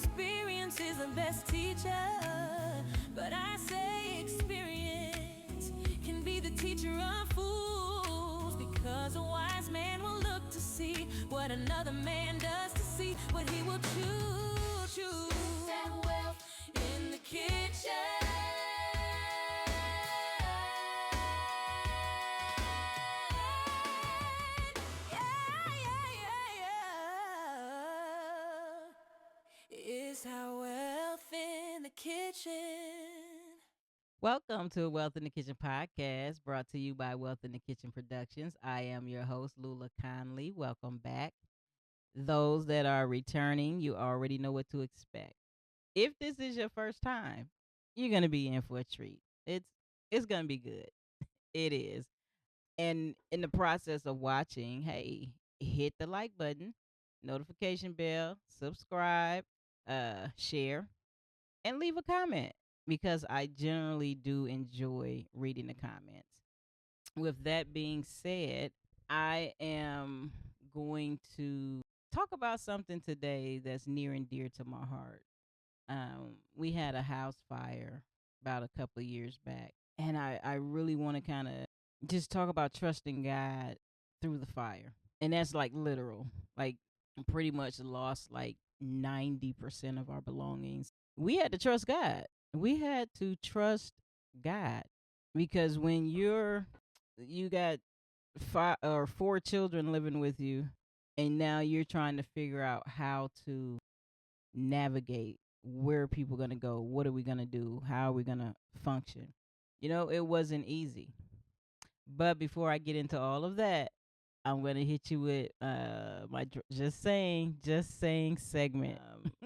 Experience is the best teacher, but I say experience can be the teacher of fools, because a wise man will look to see what another man does to see what he will choose. That wealth in the kitchen. Is our wealth in the kitchen? Welcome to Wealth in the Kitchen podcast, brought to you by Wealth in the Kitchen Productions. I am your host, Lula Conley. Welcome back. Those that are returning, you already know what to expect. If this is your first time, you're gonna be in for a treat. It's gonna be good. It is. And in the process of watching, hey, hit the like button, notification bell, subscribe, share, and leave a comment because I generally do enjoy reading the comments. With that being said, I am going to talk about something today that's near and dear to my heart. We had a house fire about a couple of years back, and I really want to kind of just talk about trusting God through the fire. And that's like literal. Like, pretty much lost like 90% of our belongings. We had to trust God. We had to trust God because when you got five or four children living with you, and now you're trying to figure out how to navigate where are people going to go, what are we going to do, how are we going to function. It wasn't easy. But before I get into all of that, I'm gonna hit you with my just saying segment.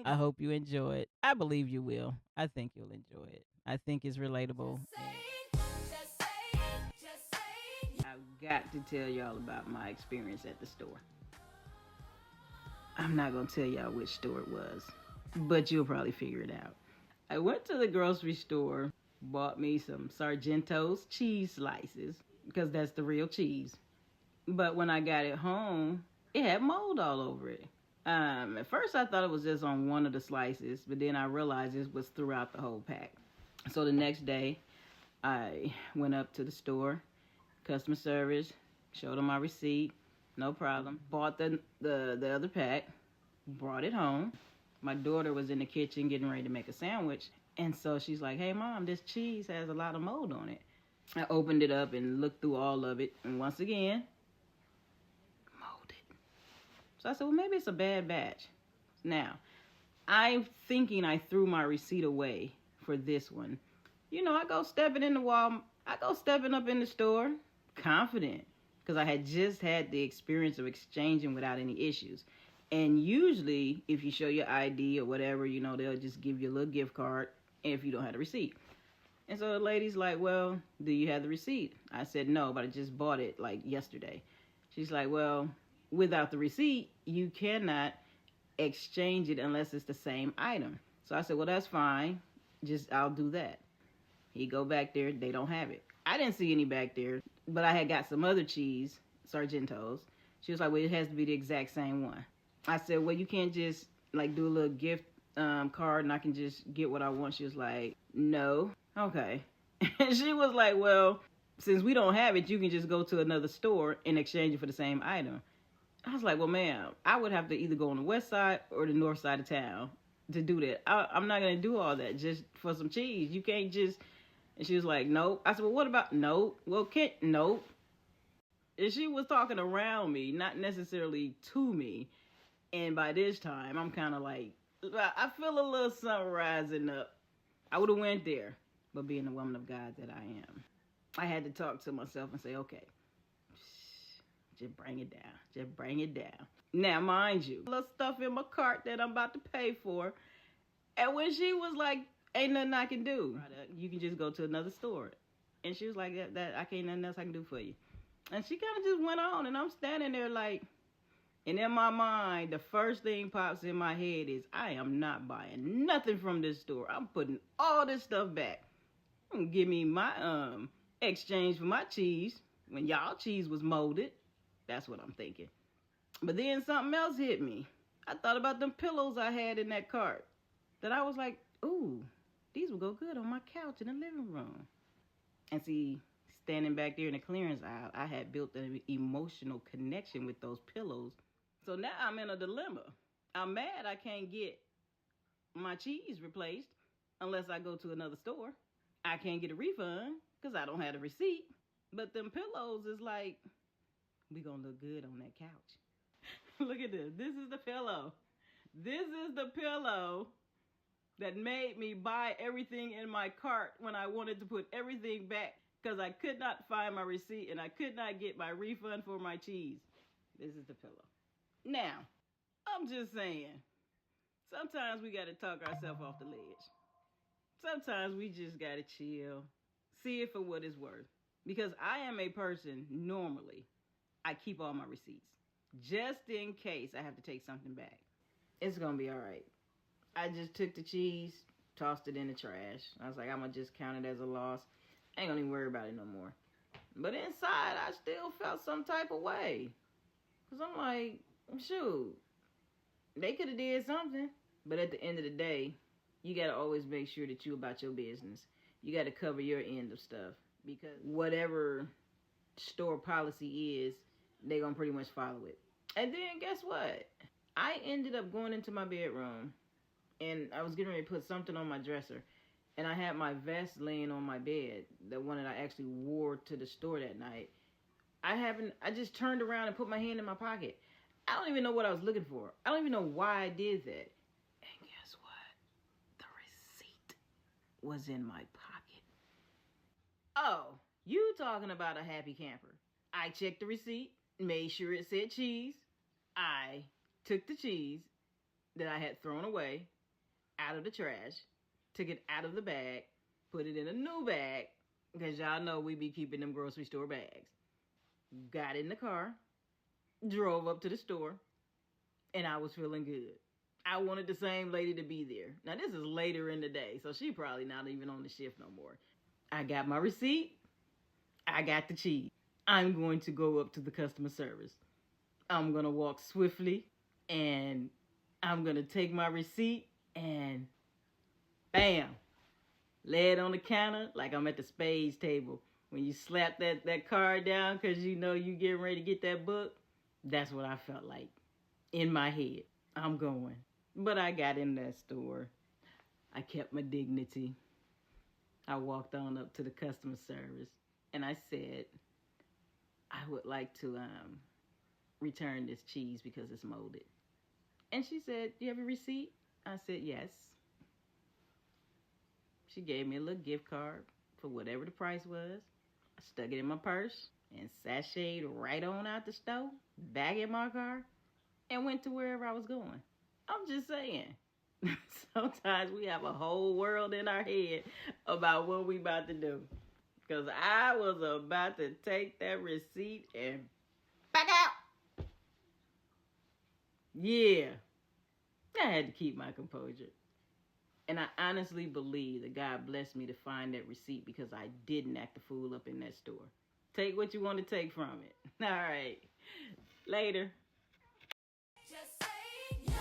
I hope you enjoy it. I believe you will. I think you'll enjoy it. I think it's relatable. I've got to tell y'all about my experience at the store. I'm not gonna tell y'all which store it was, but you'll probably figure it out. I went to the grocery store, bought me some Sargento's cheese slices because that's the real cheese. But when I got it home, it had mold all over it. At first I thought it was just on one of the slices, but then I realized it was throughout the whole pack. So the next day, I went up to the store, customer service, showed them my receipt, no problem. Bought the other pack, brought it home. My daughter was in the kitchen getting ready to make a sandwich, and so she's like, "Hey Mom, this cheese has a lot of mold on it." I opened it up and looked through all of it, and once again, so I said, well, maybe it's a bad batch. Now, I'm thinking I threw my receipt away for this one. I go stepping up in the store, confident, because I had just had the experience of exchanging without any issues. And usually, if you show your ID or whatever, they'll just give you a little gift card if you don't have the receipt. And so the lady's like, well, do you have the receipt? I said, no, but I just bought it like yesterday. She's like, well, without the receipt, you cannot exchange it unless it's the same item. So I said, well, that's fine. I'll do that. He go back there. They don't have it. I didn't see any back there, but I had got some other cheese, Sargento's. She was like, well, it has to be the exact same one. I said, well, you can't just like do a little gift card and I can just get what I want. She was like, no. Okay. And she was like, well, since we don't have it, you can just go to another store and exchange it for the same item. I was like, well, ma'am, I would have to either go on the west side or the north side of town to do that. I'm not going to do all that just for some cheese. You can't just... And she was like, nope. I said, well, what about... Nope. Well, can't... Nope. And she was talking around me, not necessarily to me. And by this time, I'm kind of like... I feel a little something rising up. I would have went there. But being the woman of God that I am, I had to talk to myself and say, okay, just bring it down. Just bring it down. Now, mind you, a little stuff in my cart that I'm about to pay for. And when she was like, ain't nothing I can do. You can just go to another store. And she was like, that I can't nothing else I can do for you. And she kind of just went on. And I'm standing there like, and in my mind, the first thing pops in my head is, I am not buying nothing from this store. I'm putting all this stuff back. Give me my exchange for my cheese when y'all cheese was molded. That's what I'm thinking. But then something else hit me. I thought about them pillows I had in that cart. that I was like, ooh, these will go good on my couch in the living room. And see, standing back there in the clearance aisle, I had built an emotional connection with those pillows. So now I'm in a dilemma. I'm mad I can't get my cheese replaced unless I go to another store. I can't get a refund because I don't have the receipt. But them pillows is like, we gonna look good on that couch. Look at this. This is the pillow. This is the pillow that made me buy everything in my cart when I wanted to put everything back because I could not find my receipt and I could not get my refund for my cheese. This is the pillow. Now, I'm just saying, sometimes we got to talk ourselves off the ledge. Sometimes we just got to chill, see it for what it's worth. Because I am a person, normally, I keep all my receipts just in case I have to take something back. It's going to be all right. I just took the cheese, tossed it in the trash. I was like, I'm going to just count it as a loss. I ain't going to even worry about it no more. But inside, I still felt some type of way. Because I'm like, shoot, they could have did something. But at the end of the day, you got to always make sure that you about your business. You got to cover your end of stuff. Because whatever store policy is, they're going to pretty much follow it. And then guess what? I ended up going into my bedroom and I was getting ready to put something on my dresser. And I had my vest laying on my bed, the one that I actually wore to the store that night. I just turned around and put my hand in my pocket. I don't even know what I was looking for. I don't even know why I did that. And guess what? The receipt was in my pocket. Oh, you talking about a happy camper. I checked the receipt, made sure it said cheese. I took the cheese that I had thrown away out of the trash, took it out of the bag, put it in a new bag, because y'all know we be keeping them grocery store bags. Got in the car, drove up to the store, and I was feeling good. I wanted the same lady to be there. Now, this is later in the day, so she probably not even on the shift no more. I got my receipt. I got the cheese. I'm going to go up to the customer service. I'm going to walk swiftly, and I'm going to take my receipt, and bam, lay it on the counter like I'm at the spades table. When you slap that card down because you know you getting ready to get that book, that's what I felt like in my head. I'm going. But I got in that store. I kept my dignity. I walked on up to the customer service and I said, I would like to return this cheese because it's molded. And she said, do you have a receipt? I said, yes. She gave me a little gift card for whatever the price was. I stuck it in my purse and sashayed right on out the store, back in my car, and went to wherever I was going. I'm just saying. Sometimes we have a whole world in our head about what we about to do. Because I was about to take that receipt and back out. Yeah. I had to keep my composure. And I honestly believe that God blessed me to find that receipt because I didn't act a fool up in that store. Take what you want to take from it. All right. Later. Just say no.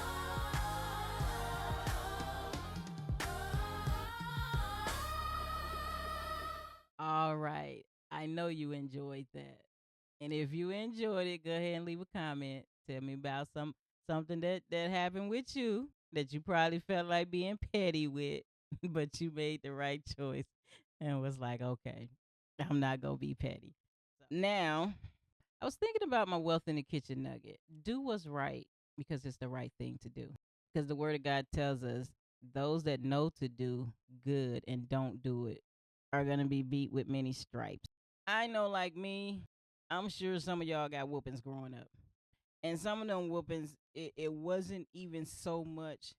All right. I know you enjoyed that. And if you enjoyed it, go ahead and leave a comment. Tell me about something that happened with you that you probably felt like being petty with, but you made the right choice and was like, okay, I'm not gonna be petty. Now, I was thinking about my wealth in the kitchen nugget. Do what's right because it's the right thing to do. Because the word of God tells us those that know to do good and don't do it are going to be beat with many stripes. I know, like me, I'm sure some of y'all got whoopings growing up. And some of them whoopings, it wasn't even so much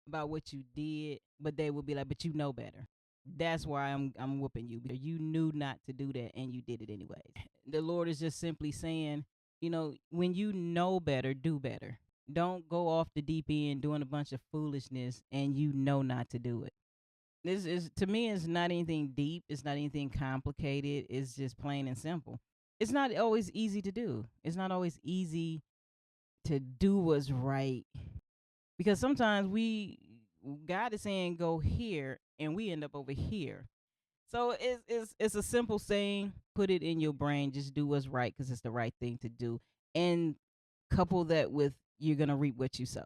about what you did, but they would be like, but you know better. That's why I'm whooping you. You knew not to do that and you did it anyways. The Lord is just simply saying, when you know better, do better. Don't go off the deep end doing a bunch of foolishness and you know not to do it. This is, to me, it's not anything deep. It's not anything complicated. It's just plain and simple. It's not always easy to do. It's not always easy to do what's right because sometimes we God is saying go here, and we end up over here. So it's a simple saying. Put it in your brain. Just do what's right because it's the right thing to do, and couple that with you're gonna reap what you sow.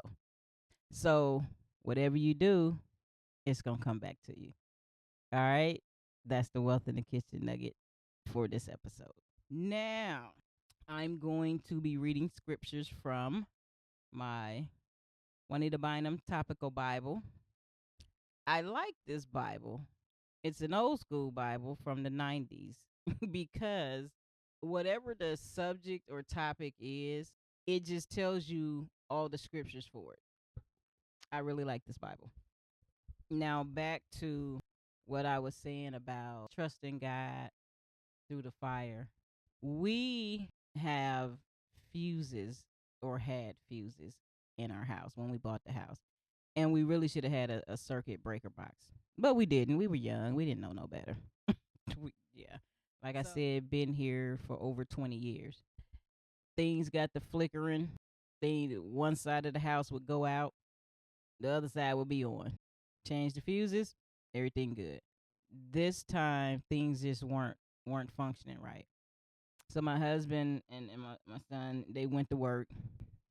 So whatever you do, it's gonna come back to you. All right. That's the Wealth in the Kitchen nugget for this episode. Now, I'm going to be reading scriptures from my Juanita Bynum Topical Bible. I like this Bible. It's an old school Bible from the 90s because whatever the subject or topic is, it just tells you all the scriptures for it. I really like this Bible. Now, back to what I was saying about trusting God through the fire. We have fuses or had fuses in our house when we bought the house. And we really should have had a circuit breaker box. But we didn't. We were young. We didn't know no better. Yeah. Like I said, been here for over 20 years. Things got to flickering. One side of the house would go out, the other side would be on. Change the fuses, everything good. This time things just weren't functioning right. So my husband and my son, they went to work.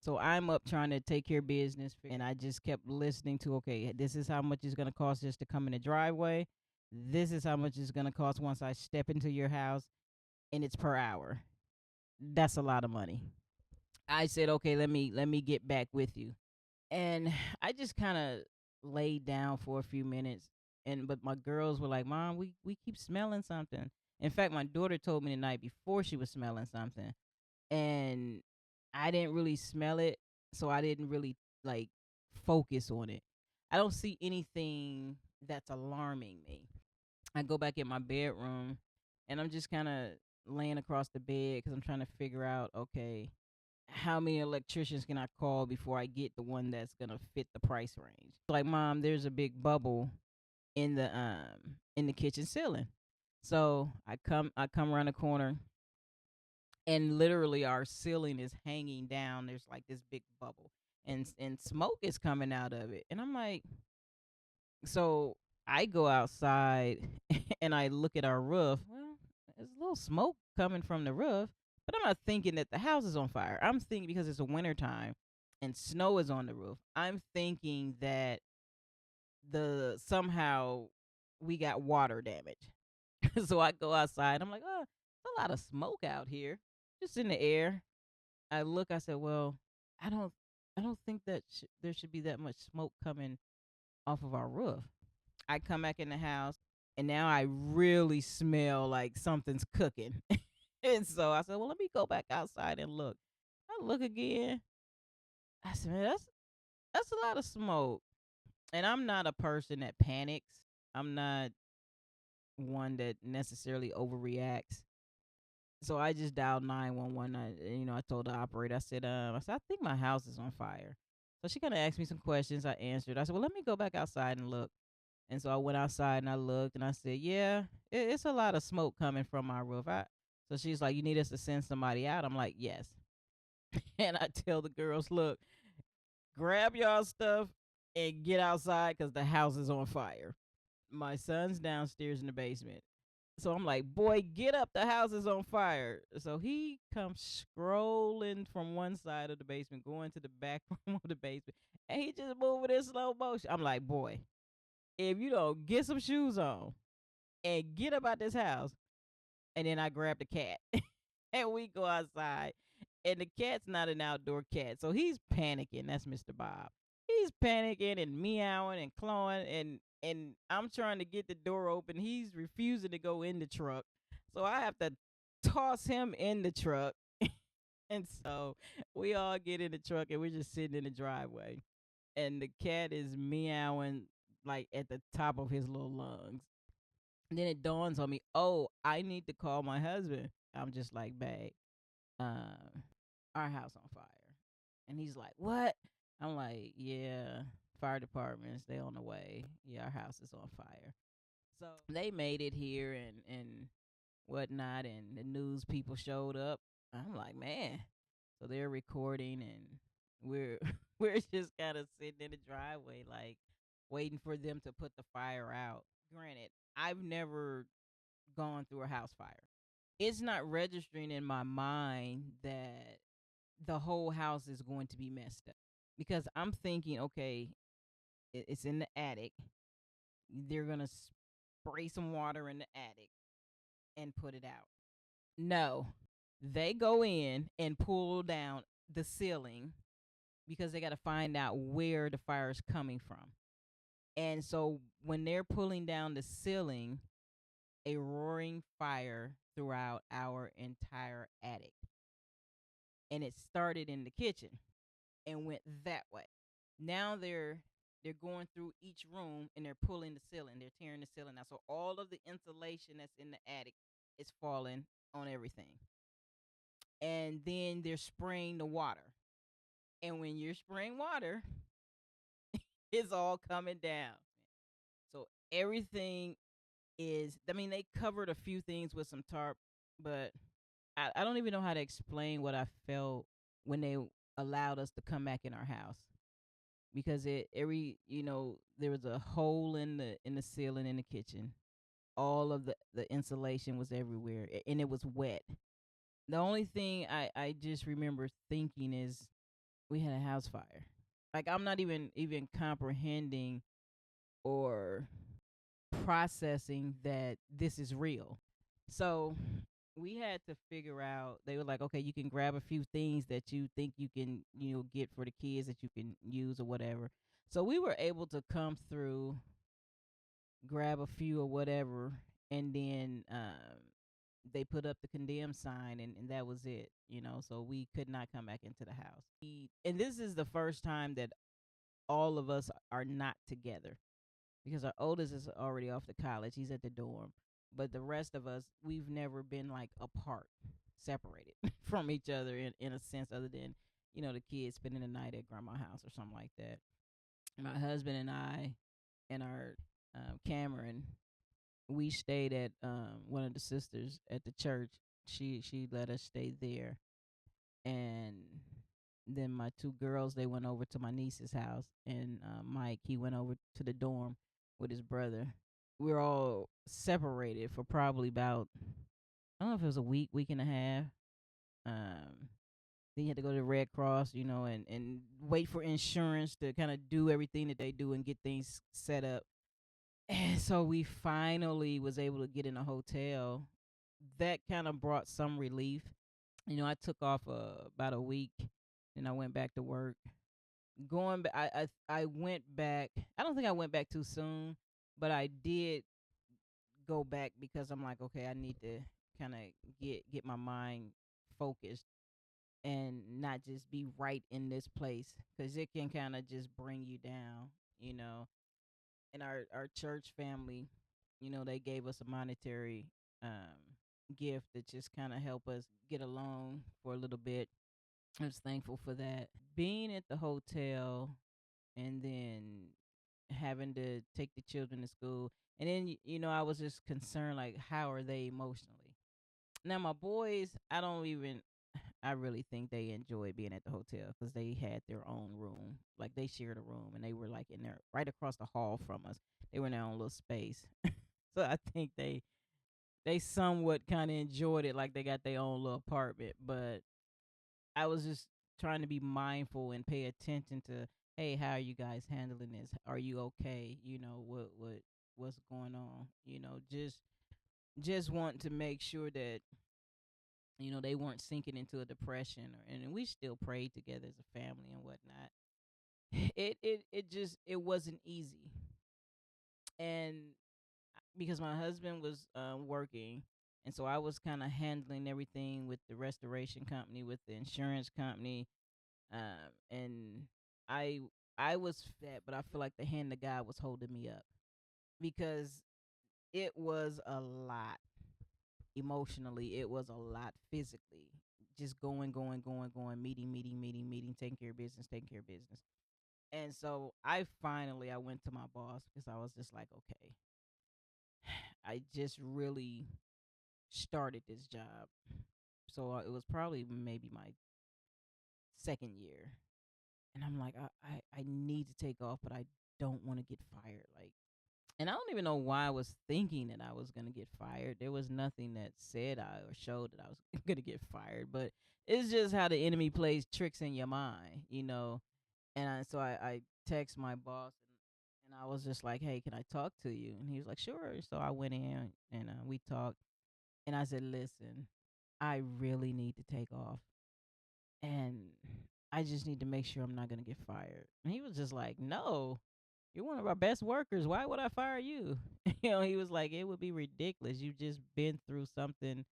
So I'm up trying to take care of business, and I just kept listening to, okay, this is how much it's going to cost just to come in the driveway. This is how much it's going to cost once I step into your house, and it's per hour. That's a lot of money. I said, okay, let me get back with you. And I just kind of laid down for a few minutes, and but my girls were like, "Mom, we keep smelling something." In fact, my daughter told me the night before she was smelling something, and I didn't really smell it, so I didn't really like focus on it. I don't see anything that's alarming me. I go back in my bedroom, and I'm just kind of laying across the bed because I'm trying to figure out, okay, how many electricians can I call before I get the one that's gonna fit the price range? Like, Mom, there's a big bubble in the kitchen ceiling. So I come around the corner, and literally our ceiling is hanging down. There's like this big bubble, and smoke is coming out of it. And I'm like, so I go outside and I look at our roof. Well, there's a little smoke coming from the roof, but I'm not thinking that the house is on fire. I'm thinking because it's a winter time and snow is on the roof. I'm thinking that the somehow we got water damage. So I go outside. I'm like, oh, there's a lot of smoke out here, just in the air. I look. I said, well, I don't, I don't think that there should be that much smoke coming off of our roof. I come back in the house, and now I really smell like something's cooking. And so I said, well, let me go back outside and look. I look again. I said, man, that's a lot of smoke. And I'm not a person that panics. I'm not one that necessarily overreacts. So I just dialed 911. I told the operator, I think my house is on fire. So she kind of asked me some questions. I answered. I said, well, let me go back outside and look. And so I went outside and I looked and I said, yeah, it's a lot of smoke coming from my roof. So she's like, you need us to send somebody out? I'm like, yes. And I tell the girls, look, grab y'all stuff and get outside because the house is on fire. My son's downstairs in the basement. So I'm like, boy, get up. The house is on fire. So he comes scrolling from one side of the basement, going to the back room of the basement. And he just moving in slow motion. I'm like, boy, if you don't get some shoes on and get up out this house. And then I grab the cat and we go outside. And the cat's not an outdoor cat. So he's panicking. That's Mr. Bob. He's panicking and meowing and clawing, and I'm trying to get the door open. He's refusing to go in the truck. So I have to toss him in the truck. And so we all get in the truck and we're just sitting in the driveway. And the cat is meowing like at the top of his little lungs. And then it dawns on me, oh, I need to call my husband. I'm just like, babe, uh, our house on fire. And he's like, what? I'm like, yeah, fire departments, they on the way. Yeah, our house is on fire. So they made it here and whatnot, and the news people showed up. I'm like, man. So they're recording, and we're we're just kind of sitting in the driveway like, waiting for them to put the fire out. Granted, I've never gone through a house fire. It's not registering in my mind that the whole house is going to be messed up because I'm thinking, okay, it's in the attic. They're going to spray some water in the attic and put it out. No, they go in and pull down the ceiling because they got to find out where the fire is coming from. And so when they're pulling down the ceiling, a roaring fire throughout our entire attic. And it started in the kitchen and went that way. Now they're going through each room and they're pulling the ceiling. They're tearing the ceiling out. So all of the insulation that's in the attic is falling on everything. And then they're spraying the water. And when you're spraying water, it's all coming down. So everything is, I mean, they covered a few things with some tarp, but I don't even know how to explain what I felt when they allowed us to come back in our house because there was a hole in the ceiling in the kitchen. All of the insulation was everywhere and it was wet. The only thing I just remember thinking is we had a house fire. Like I'm not even comprehending or processing that this is real. So we had to figure out, they were like, okay, you can grab a few things that you think you can, get for the kids that you can use or whatever. So we were able to come through, grab a few or whatever, and then they put up the condemn sign and that was it. So we could not come back into the house. And this is the first time that all of us are not together because our oldest is already off to college. He's at the dorm. But the rest of us, we've never been like apart, separated from each other in a sense, other than, the kids spending the night at grandma's house or something like that. My husband and I and our Cameron, we stayed at one of the sisters at the church. She let us stay there. And then my two girls, they went over to my niece's house, and Mike, he went over to the dorm with his brother. We were all separated for probably about, I don't know if it was a week and a half. Then you had to go to the Red Cross, and wait for insurance to kind of do everything that they do and get things set up. And so we finally was able to get in a hotel. That kind of brought some relief. I took off about a week, and I went back to work. Going back, I went back. I don't think I went back too soon, but I did go back because I'm like, okay, I need to kind of get my mind focused and not just be right in this place because it can kind of just bring you down, you know. And our church family, they gave us a monetary gift that just kind of helped us get along for a little bit. I was thankful for that. Being at the hotel and then having to take the children to school. And then, I was just concerned, like, how are they emotionally? Now, my boys, I really think they enjoyed being at the hotel because they had their own room. Like, they shared a room and they were, like, in there right across the hall from us. They were in their own little space. So I think they somewhat kind of enjoyed it, like they got their own little apartment. But I was just trying to be mindful and pay attention to, hey, how are you guys handling this? Are you okay? What's going on? Just want to make sure that they weren't sinking into a depression, and we still prayed together as a family and whatnot. It wasn't easy, and because my husband was working, and so I was kind of handling everything with the restoration company, with the insurance company, and I I was fat, but I feel like the hand of God was holding me up because it was a lot emotionally, it was a lot physically. Just going, meeting, taking care of business, taking care of business. And so I went to my boss because I was just like, okay, I just really started this job. So it was probably maybe my second year. And I'm like, I need to take off, but I don't want to get fired. Like, and I don't even know why I was thinking that I was gonna get fired. There was nothing that said I or showed that I was gonna get fired, but it's just how the enemy plays tricks in your mind, you know. And I text my boss and I was just like, "Hey, can I talk to you?" And he was like, "Sure." So I went in and we talked, and I said, "Listen, I really need to take off, and I just need to make sure I'm not gonna get fired." And he was just like, "No, you're one of our best workers. Why would I fire you?" He was like, "It would be ridiculous. You've just been through something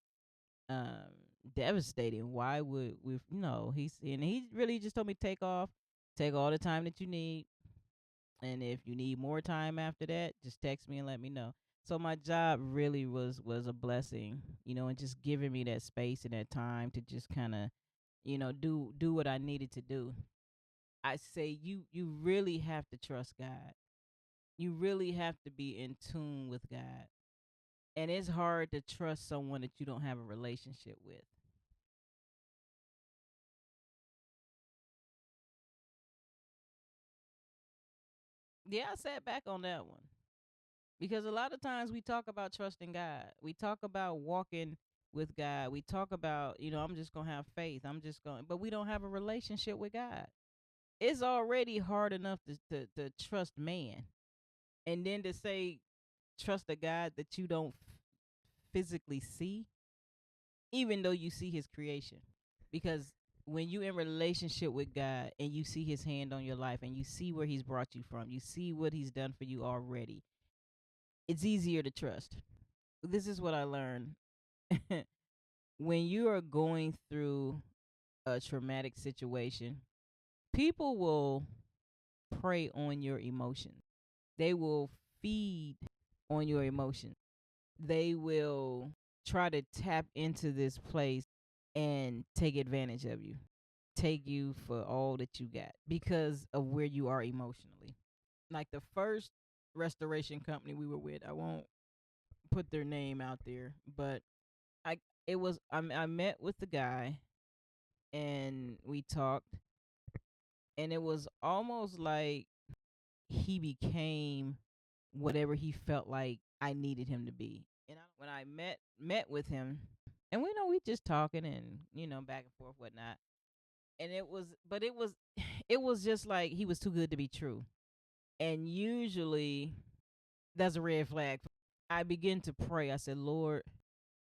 um devastating. Why would we, and he really just told me take off, take all the time that you need, and if you need more time after that, just text me and let me know." So my job really was a blessing, and just giving me that space and that time to just kind of, do what I needed to do. I say you really have to trust God. You really have to be in tune with God. And it's hard to trust someone that you don't have a relationship with. Yeah, I sat back on that one. Because a lot of times we talk about trusting God. We talk about walking with God. We talk about, I'm just going to have faith. But we don't have a relationship with God. It's already hard enough to trust man. And then to say, trust a God that you don't physically see, even though you see his creation. Because when you in relationship with God and you see his hand on your life and you see where he's brought you from, you see what he's done for you already, it's easier to trust. This is what I learned. When you are going through a traumatic situation, people will prey on your emotions. They will feed on your emotions. They will try to tap into this place and take advantage of you, take you for all that you got because of where you are emotionally. Like the first restoration company we were with, I won't put their name out there, but I I met with the guy and we talked, and it was almost like he became whatever he felt like I needed him to be. And when I met with him, and we just talking and back and forth whatnot, and it was just like he was too good to be true. And usually that's a red flag. I begin to pray. I said, Lord,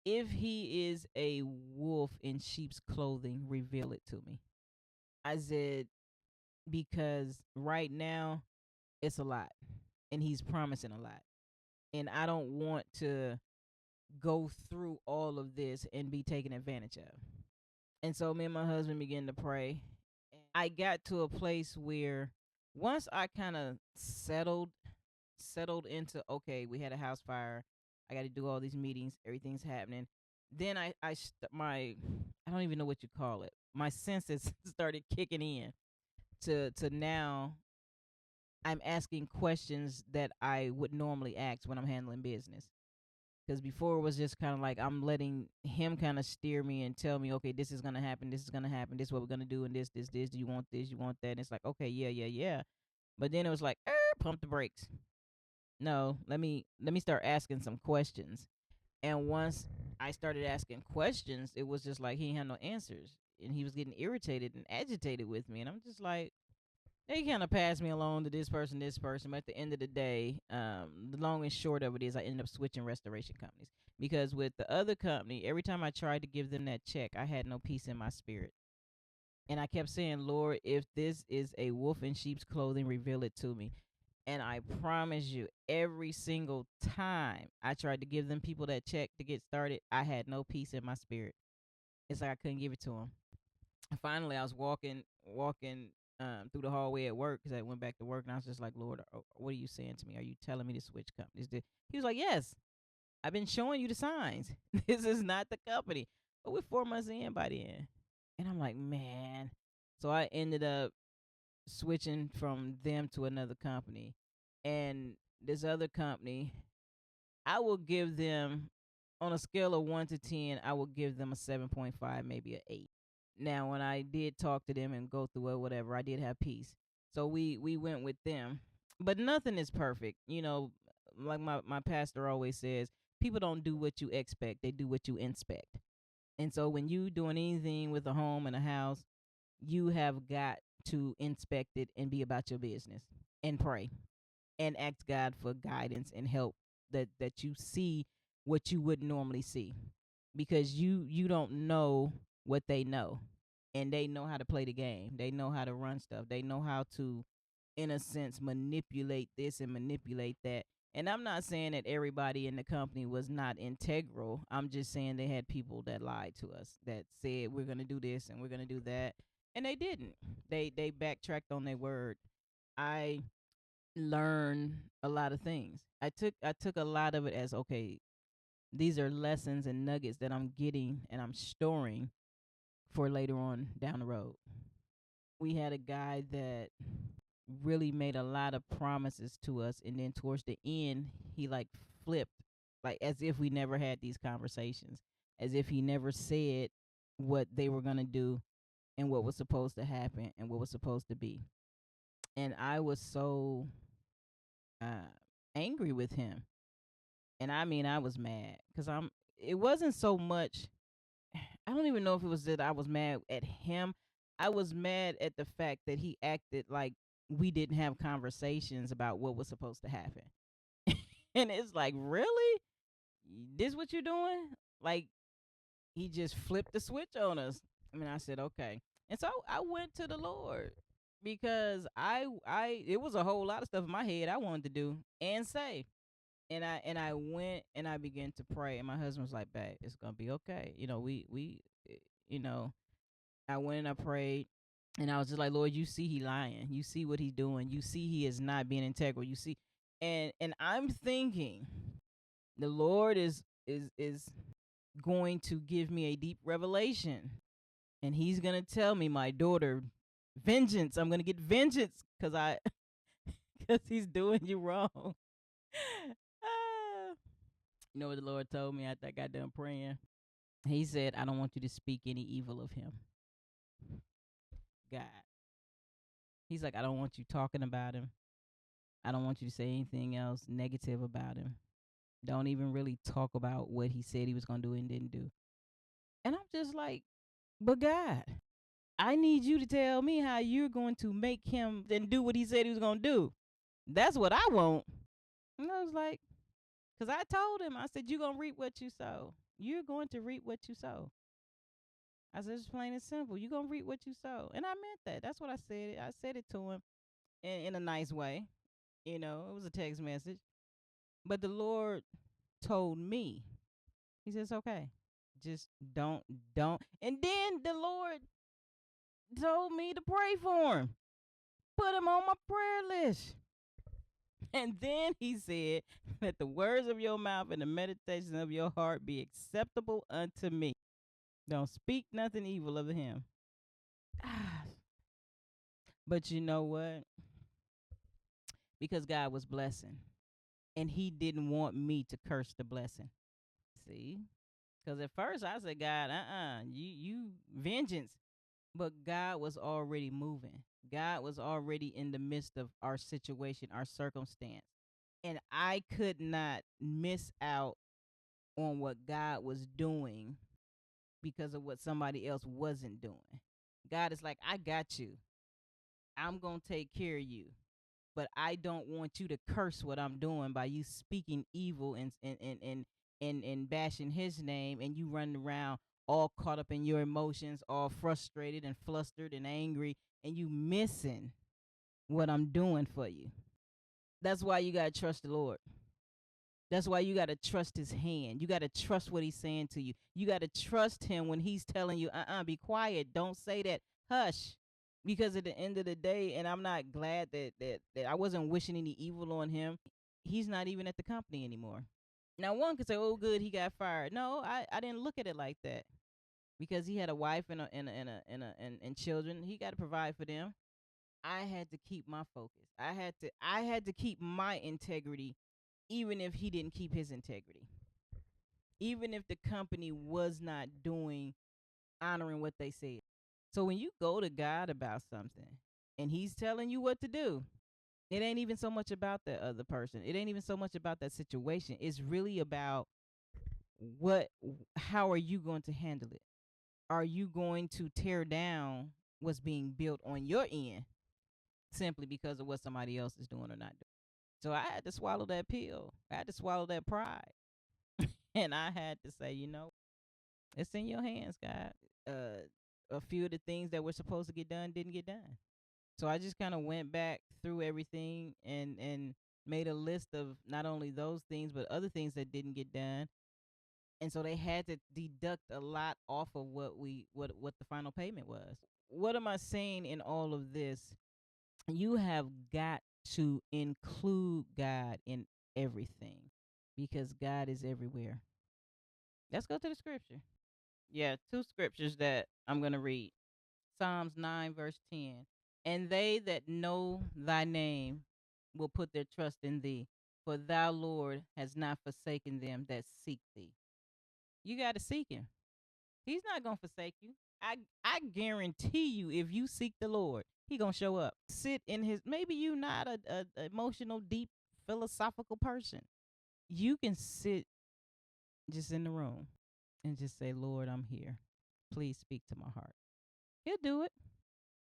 if he is a wolf in sheep's clothing, reveal it to me. I said, because right now it's a lot and he's promising a lot. And I don't want to go through all of this and be taken advantage of. And so me and my husband began to pray. I got to a place where once I kind of settled into, okay, we had a house fire. I got to do all these meetings. Everything's happening. Then I don't even know what you call it. My senses started kicking in to now I'm asking questions that I would normally ask when I'm handling business. Because before it was just kind of like I'm letting him kind of steer me and tell me, okay, this is gonna happen, this is gonna happen, this is what we're gonna do, and this. Do you want this? You want that? And it's like, okay, yeah, yeah, yeah. But then it was like, pump the brakes. No, let me start asking some questions. And once I started asking questions, it was just like he had no answers, and he was getting irritated and agitated with me, and I'm just like, they kind of passed me along to this person, this person. But at the end of the day, the long and short of it is I ended up switching restoration companies because with the other company, every time I tried to give them that check, I had no peace in my spirit. And I kept saying, Lord, if this is a wolf in sheep's clothing, reveal it to me. And I promise you, every single time I tried to give them people that check to get started, I had no peace in my spirit. It's like I couldn't give it to them. And finally, I was walking through the hallway at work because I went back to work, and I was just like, Lord, what are you saying to me? Are you telling me to switch companies? He was like, yes, I've been showing you the signs. This is not the company. But we're 4 months in by then. And I'm like, man. So I ended up switching from them to another company. And this other company, I will give them, on a scale of 1 to 10, I will give them a 7.5, maybe a 8. Now, when I did talk to them and go through it, whatever, I did have peace. So we went with them. But nothing is perfect. Like my pastor always says, people don't do what you expect, they do what you inspect. And so when you doing anything with a home and a house, you have got to inspect it and be about your business and pray and ask God for guidance and help that you see what you wouldn't normally see, because you don't know what they know, and they know how to play the game. They know how to run stuff. They know how to, in a sense, manipulate this and manipulate that. And I'm not saying that everybody in the company was not integral. I'm just saying they had people that lied to us, that said we're gonna do this and we're gonna do that, and they didn't. They backtracked on their word. I learned a lot of things. I took a lot of it as, okay, these are lessons and nuggets that I'm getting and I'm storing for later on down the road. We had a guy that really made a lot of promises to us, and then towards the end he like flipped, like as if we never had these conversations, as if he never said what they were going to do and what was supposed to happen and what was supposed to be. And I was so uh angry with him. And I mean, I was mad cuz I'm it wasn't so much, I don't even know if it was that I was mad at him. I was mad at the fact that he acted like we didn't have conversations about what was supposed to happen. And it's like, really? This what you doing? Like, he just flipped the switch on us. I mean, I said, okay. And so I went to the Lord, because I it was a whole lot of stuff in my head I wanted to do and say. And I went and I began to pray, and my husband was like, "Babe, it's gonna be okay." We you know I went and I prayed, and I was just like, "Lord, you see he lying. You see what he's doing. You see he is not being integral. You see." And I'm thinking the Lord is going to give me a deep revelation, and he's gonna tell me, my daughter, vengeance. I'm gonna get vengeance because I because he's doing you wrong. Ah. You know what the Lord told me after I got done praying? He said, I don't want you to speak any evil of him. God. He's like, I don't want you talking about him. I don't want you to say anything else negative about him. Don't even really talk about what he said he was going to do and didn't do. And I'm just like, but God, I need you to tell me how you're going to make him then do what he said he was going to do. That's what I want. And I was like, because I told him, I said, you're going to reap what you sow. You're going to reap what you sow. I said, it's plain and simple. You're going to reap what you sow. And I meant that. That's what I said. I said it to him in a nice way. It was a text message. But the Lord told me, he says, okay, just don't. And then the Lord told me to pray for him, put him on my prayer list. And then he said, let the words of your mouth and the meditation of your heart be acceptable unto me. Don't speak nothing evil of him. But you know what? Because God was blessing, and he didn't want me to curse the blessing. See? Because at first I said, God, you vengeance. But God was already moving. God was already in the midst of our situation, our circumstance. And I could not miss out on what God was doing because of what somebody else wasn't doing. God is like, I got you. I'm going to take care of you. But I don't want you to curse what I'm doing by you speaking evil and bashing his name, and you running around all caught up in your emotions, all frustrated and flustered and angry, and you missing what I'm doing for you. That's why you gotta trust the Lord. That's why you gotta trust his hand. You gotta trust what he's saying to you. You gotta trust him when he's telling you, be quiet, don't say that, hush. Because at the end of the day, and I'm not glad that I wasn't wishing any evil on him. He's not even at the company anymore. Now one could say, "Oh, good, he got fired." No, I didn't look at it like that, because he had a wife and children. He got to provide for them. I had to keep my focus. I had to keep my integrity, even if he didn't keep his integrity. Even if the company was not doing honoring what they said. So when you go to God about something and he's telling you what to do, It ain't even so much about the other person. It ain't even so much about that situation. It's really about what how are you going to handle it? Are you going to tear down what's being built on your end simply because of what somebody else is doing or not doing? So I had to swallow that pill. I had to swallow that pride. And I had to say, it's in your hands, God. A few of the things that were supposed to get done didn't get done. So I just kind of went back through everything and made a list of not only those things but other things that didn't get done. And so they had to deduct a lot off of what the final payment was. What am I saying in all of this? You have got to include God in everything because God is everywhere. Let's go to the scripture. Yeah, two scriptures that I'm going to read. Psalms 9, verse 10. And they that know thy name will put their trust in thee, for thou, Lord, has not forsaken them that seek thee. You got to seek him. He's not going to forsake you. I guarantee you, if you seek the Lord, he going to show up. Sit in his, maybe you not a emotional, deep, philosophical person. You can sit just in the room and just say, Lord, I'm here. Please speak to my heart. He'll do it.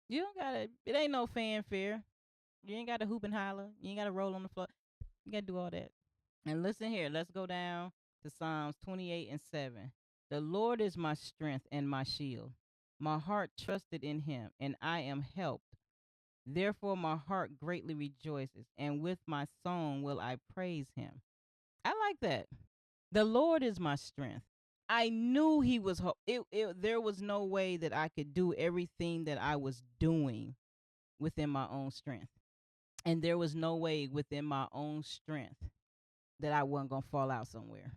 You don't gotta. It ain't no fanfare. You ain't gotta hoop and holler. You ain't gotta roll on the floor. You gotta do all that. And listen here. Let's go down to Psalms 28 and 7. The Lord is my strength and my shield. My heart trusted in him, and I am helped. Therefore, my heart greatly rejoices, and with my song will I praise him. I like that. The Lord is my strength. I knew he was. There was no way that I could do everything that I was doing within my own strength. And there was no way within my own strength that I wasn't going to fall out somewhere.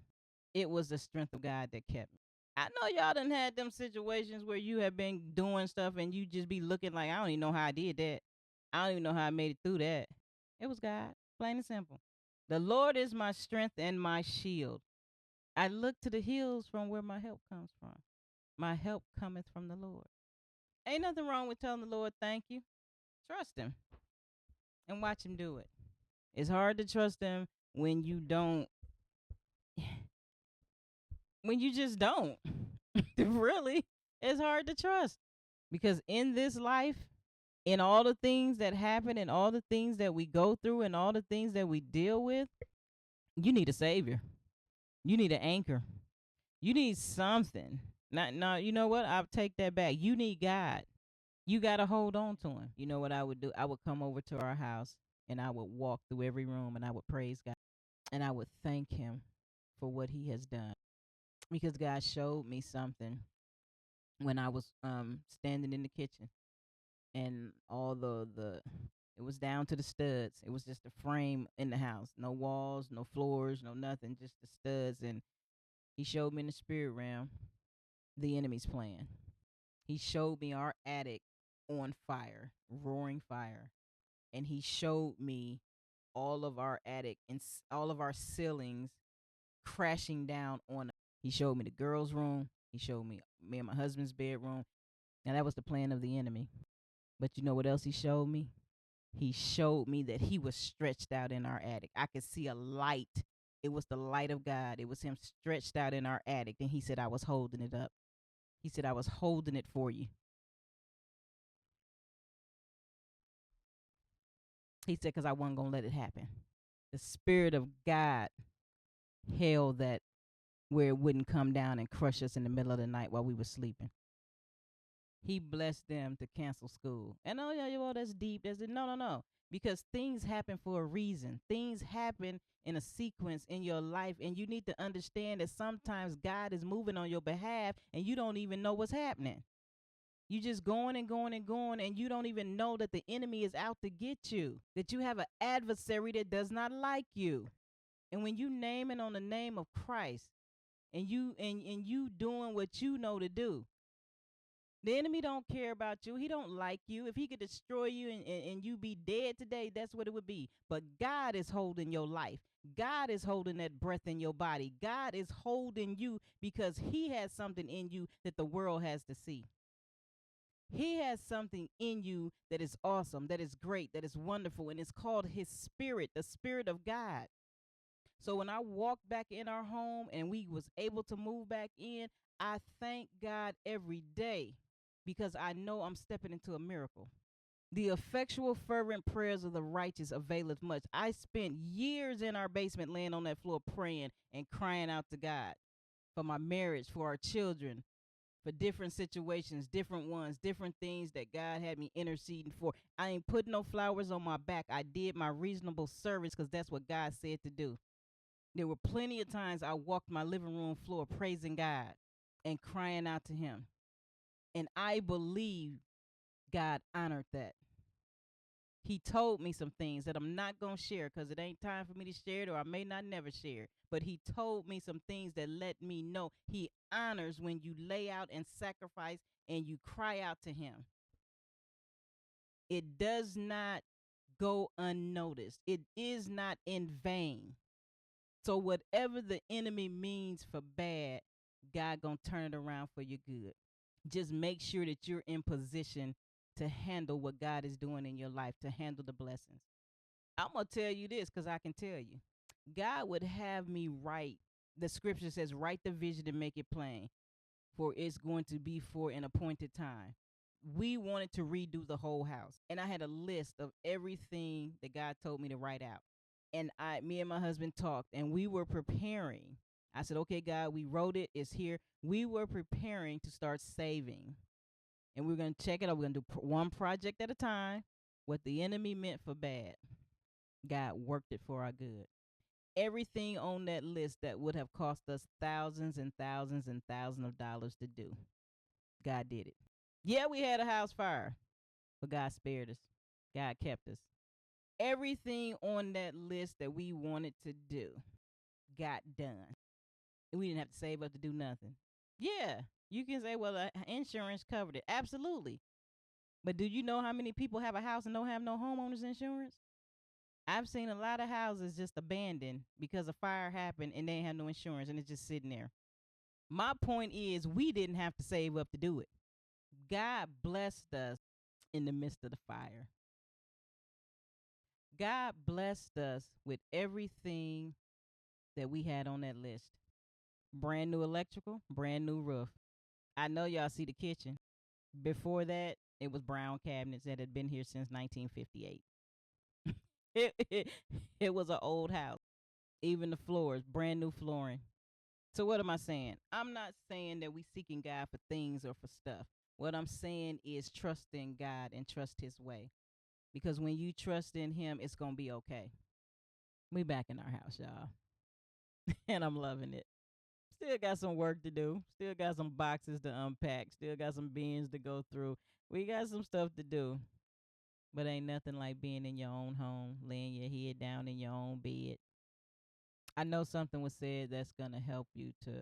It was the strength of God that kept me. I know y'all done had them situations where you have been doing stuff and you just be looking like, I don't even know how I did that. I don't even know how I made it through that. It was God, plain and simple. The Lord is my strength and my shield. I look to the hills from where my help comes from. My help cometh from the Lord. Ain't nothing wrong with telling the Lord thank you. Trust him and watch him do it. It's hard to trust him when you don't, when you just don't. Really, it's hard to trust because in this life, in all the things that happen and all the things that we go through and all the things that we deal with, you need a savior. You need an anchor. You need something. Not, you know what? I'll take that back. You need God. You got to hold on to him. You know what I would do? I would come over to our house and I would walk through every room and I would praise God and I would thank him for what he has done because God showed me something when I was standing in the kitchen and all the it was down to the studs. It was just a frame in the house. No walls, no floors, no nothing, just the studs. And he showed me in the spirit realm the enemy's plan. He showed me our attic on fire, roaring fire. And he showed me all of our attic and all of our ceilings crashing down on us. He showed me the girls' room. He showed me and my husband's bedroom. Now that was the plan of the enemy. But you know what else he showed me? He showed me that he was stretched out in our attic. I could see a light. It was the light of God. It was him stretched out in our attic. And he said, I was holding it up. He said, I was holding it for you. He said, because I wasn't going to let it happen. The Spirit of God held that where it wouldn't come down and crush us in the middle of the night while we were sleeping. He blessed them to cancel school. And oh, yeah, well, that's deep. No. Because things happen for a reason. Things happen in a sequence in your life. And you need to understand that sometimes God is moving on your behalf and you don't even know what's happening. You just going and going and going, and you don't even know that the enemy is out to get you, that you have an adversary that does not like you. And when you name it on the name of Christ and you doing what you know to do, the enemy don't care about you. He don't like you. If he could destroy you and you be dead today, that's what it would be. But God is holding your life. God is holding that breath in your body. God is holding you because he has something in you that the world has to see. He has something in you that is awesome, that is great, that is wonderful, and it's called His Spirit, the Spirit of God. So when I walked back in our home and we was able to move back in, I thank God every day because I know I'm stepping into a miracle. The effectual, fervent prayers of the righteous availeth much. I spent years in our basement laying on that floor praying and crying out to God for my marriage, for our children, for different situations, different ones, different things that God had me interceding for. I ain't put no flowers on my back. I did my reasonable service because that's what God said to do. There were plenty of times I walked my living room floor praising God and crying out to Him. And I believe God honored that. He told me some things that I'm not going to share because it ain't time for me to share it, or I may not never share it. But He told me some things that let me know He honors when you lay out and sacrifice and you cry out to Him. It does not go unnoticed. It is not in vain. So whatever the enemy means for bad, God gonna turn it around for your good. Just make sure that you're in position to handle what God is doing in your life, to handle the blessings. I'm gonna tell you this because I can tell you. God would have me write, the scripture says, write the vision and make it plain, for it's going to be for an appointed time. We wanted to redo the whole house, and I had a list of everything that God told me to write out. And me and my husband talked, and we were preparing. I said, okay, God, we wrote it, it's here. We were preparing to start saving, and we are going to check it out. We're going to do one project at a time. What the enemy meant for bad, God worked it for our good. Everything on that list that would have cost us thousands and thousands and thousands of dollars to do, God did it. Yeah, we had a house fire, but God spared us. God kept us. Everything on that list that we wanted to do got done. And we didn't have to save up to do nothing. Yeah, you can say, well, insurance covered it. Absolutely. But do you know how many people have a house and don't have no homeowner's insurance? I've seen a lot of houses just abandoned because a fire happened and they ain't have no insurance and it's just sitting there. My point is, we didn't have to save up to do it. God blessed us in the midst of the fire. God blessed us with everything that we had on that list. Brand new electrical, brand new roof. I know y'all see the kitchen. Before that, it was brown cabinets that had been here since 1958. it was an old house. Even the floors, brand new flooring. So what am I saying? I'm not saying that we seeking God for things or for stuff. What I'm saying is trust in God and trust His way. Because when you trust in Him, it's going to be okay. We back in our house, y'all. And I'm loving it. Still got some work to do. Still got some boxes to unpack. Still got some bins to go through. We got some stuff to do. But ain't nothing like being in your own home, laying your head down in your own bed. I know something was said that's going to help you to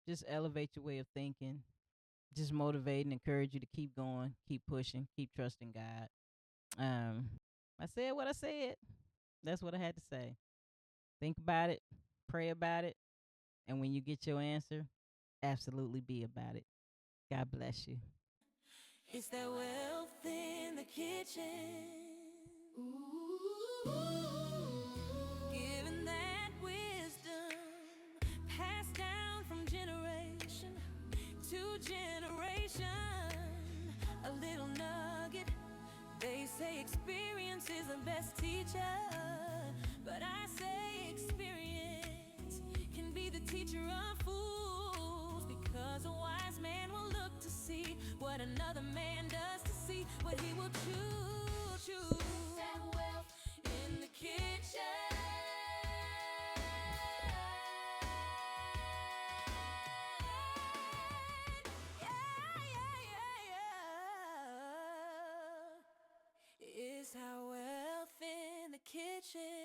just elevate your way of thinking, just motivate and encourage you to keep going, keep pushing, keep trusting God. I said what I said. That's what I had to say. Think about it, pray about it, and when you get your answer, absolutely be about it. God bless you. It's that wealth in the kitchen. Ooh, giving that wisdom passed down from generation to generation. A little nugget. They say experience is the best teacher, but I say experience can be the teacher of fools, because a wise man will look to see what another man does, to see what he will choose. That wealth in the kitchen. Is our wealth in the kitchen?